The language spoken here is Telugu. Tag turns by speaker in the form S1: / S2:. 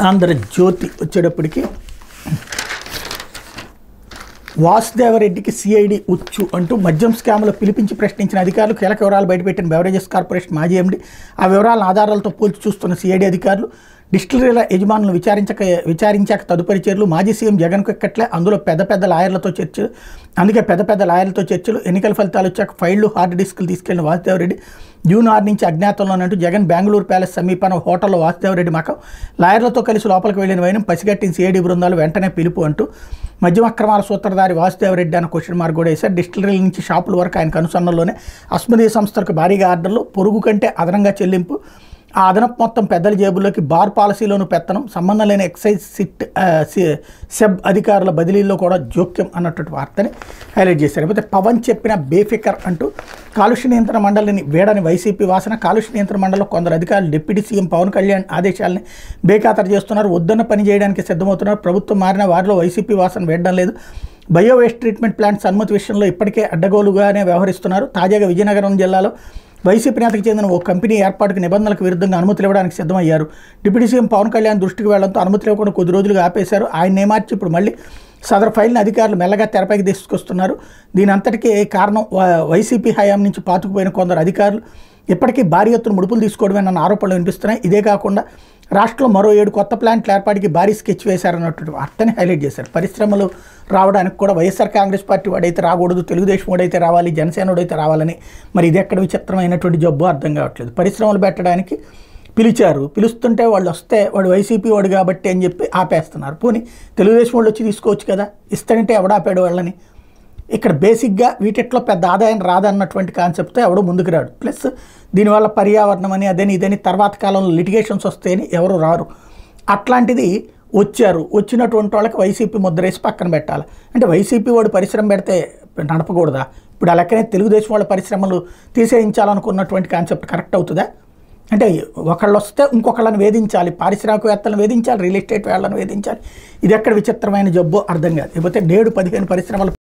S1: ఆంధ్రజ్యోతి వచ్చేటప్పటికి వాసుదేవరెడ్డికి సిఐడి ఉచ్చు అంటూ మద్యం స్కామ్లో పిలిపించి ప్రశ్నించిన అధికారులు కీలక వివరాలు బయటపెట్టిన బెవరేజెస్ కార్పొరేషన్ మాజీ ఎండీ ఆ వివరాలను ఆధారాలతో పోల్చి చూస్తున్న సిఐడి అధికారులు డిస్టిలరీల యజమానులను విచారించాక తదుపరి చర్యలు మాజీ సీఎం జగన్కు ఎక్కట్లే అందులో పెద్ద లాయర్లతో చర్చలు పెద్ద లాయర్లతో చర్చలు ఎన్నికల ఫలితాలు వచ్చాక ఫైళ్లు హార్డ్ డిస్కులు తీసుకెళ్లిన వాసుదేవరెడ్డి జూన్ 6 నుంచి అజ్ఞాతంలోనంటూ జగన్ బెంగళూరు ప్యాలెస్ సమీపాన హోటల్లో వాసుదేవరెడ్డి మకం లాయర్లతో కలిసి లోపలికి వెళ్లిన వైనం పసిగట్టిన సిఐడి బృందాలు వెంటనే పిలుపు అంటూ మద్యం అక్రమాల సూత్రధారి వాసుదేవరెడ్డి అన్న క్వశ్చన్ మార్క్ కూడా వేశారు. డిస్టిలరీల నుంచి షాపుల వరకు ఆయన కనుసన్నల్లోనే అస్మదీయ సంస్థలకు భారీగా ఆర్డర్లు, పొరుగు కంటే అదనంగా చెల్లింపు, ఆ అదనపు మొత్తం పెద్దల జేబుల్లోకి బార్ పాలసీలోనూ పెత్తనం, సంబంధం లేని ఎక్సైజ్ సెబ్ అధికారుల బదిలీల్లో కూడా జోక్యం అన్నటువంటి వార్తని హైలైట్ చేశారు. అయితే పవన్ చెప్పిన బేఫికర్ అంటూ కాలుష్య నియంత్రణ మండలిని వేడని వైసీపీ వాసన. కాలుష్య నియంత్రణ మండలిలో కొందరు అధికారులు డిప్యూటీ సీఎం పవన్ కళ్యాణ్ ఆదేశాలని బేఖాతరు చేస్తున్నారు. వద్దన్న పని చేయడానికి సిద్ధమవుతున్నారు. ప్రభుత్వం మారిన వారిలో వైసీపీ వాసన వేయడం లేదు. బయో వేస్ట్ ట్రీట్మెంట్ ప్లాంట్స్ అనుమతి విషయంలో ఇప్పటికే అడ్డగోలుగానే వ్యవహరిస్తున్నారు. తాజాగా విజయనగరం జిల్లాలో వైసీపీ నేతకు చెందిన ఓ కంపెనీ ఏర్పాటుకు నిబంధనలకు విరుద్ధంగా అనుమతులు ఇవ్వడానికి సిద్ధమయ్యారు. డిప్యూటీ సీఎం పవన్ కళ్యాణ్ దృష్టికి వెళ్లడంతో అనుమతులు ఇవ్వకుండా కొద్ది రోజులుగా ఆపేశారు. ఆయన మార్చి ఇప్పుడు మళ్ళీ సదరు ఫైల్ని అధికారులు మెల్లగా తెరపైకి తీసుకొస్తున్నారు. దీని అంతటికీ కారణం వైసీపీ హయాం నుంచి పాతుకుపోయిన కొందరు అధికారులు ఇప్పటికీ భారీ ఎత్తున ముడుపులు తీసుకోవడమేనన్న ఆరోపణలు వినిపిస్తున్నాయి. ఇదే కాకుండా రాష్ట్రంలో మరో 7 కొత్త ప్లాంట్ల ఏర్పాటుకి భారీ స్కెచ్ వేశారన్నటువంటి వార్తని హైలైట్ చేశారు. పరిశ్రమలు రావడానికి కూడా వైఎస్ఆర్ కాంగ్రెస్ పార్టీ వాడైతే రాకూడదు, తెలుగుదేశం వాడైతే రావాలి, జనసేన వాడైతే రావాలని, మరి ఇది ఎక్కడ విచిత్రమైనటువంటి జబ్బు అర్థం కావట్లేదు. పరిశ్రమలు పెట్టడానికి పిలిచారు, పిలుస్తుంటే వాళ్ళు వస్తే వాడు వైసీపీ వాడు కాబట్టి అని చెప్పి ఆపేస్తున్నారు. పోనీ తెలుగుదేశం వాళ్ళు వచ్చి తీసుకోవచ్చు కదా, ఇస్తానంటే ఎవడాపాడు వాళ్ళని. ఇక్కడ బేసిక్గా వీటిట్లో పెద్ద ఆదాయం రాదన్నటువంటి కాన్సెప్ట్తో ఎవడో ముందుకు రాడు. ప్లస్ దీనివల్ల పర్యావరణం అని అదని ఇదని తర్వాత కాలంలో లిటిగేషన్స్ వస్తాయని ఎవరు రారు. అట్లాంటిది వచ్చినటువంటి వాళ్ళకి వైసీపీ ముద్రేసి పక్కన పెట్టాలి. అంటే వైసీపీ వాడు పరిశ్రమ పెడితే నడపకూడదా? ఇప్పుడు ఆ లెక్కనే తెలుగుదేశం వాళ్ళ పరిశ్రమలు తీసేయించాలనుకున్నటువంటి కాన్సెప్ట్ కరెక్ట్ అవుతుందా? అంటే ఒకళ్ళు వస్తే ఇంకొకళ్ళని వేధించాలి, పారిశ్రామికవేత్తలను వేధించాలి, రియల్ ఎస్టేట్ వాళ్ళని వేధించాలి. ఇది ఎక్కడ విచిత్రమైన జబ్బో అర్థం కాదు. లేకపోతే నేడు 15 పరిశ్రమలు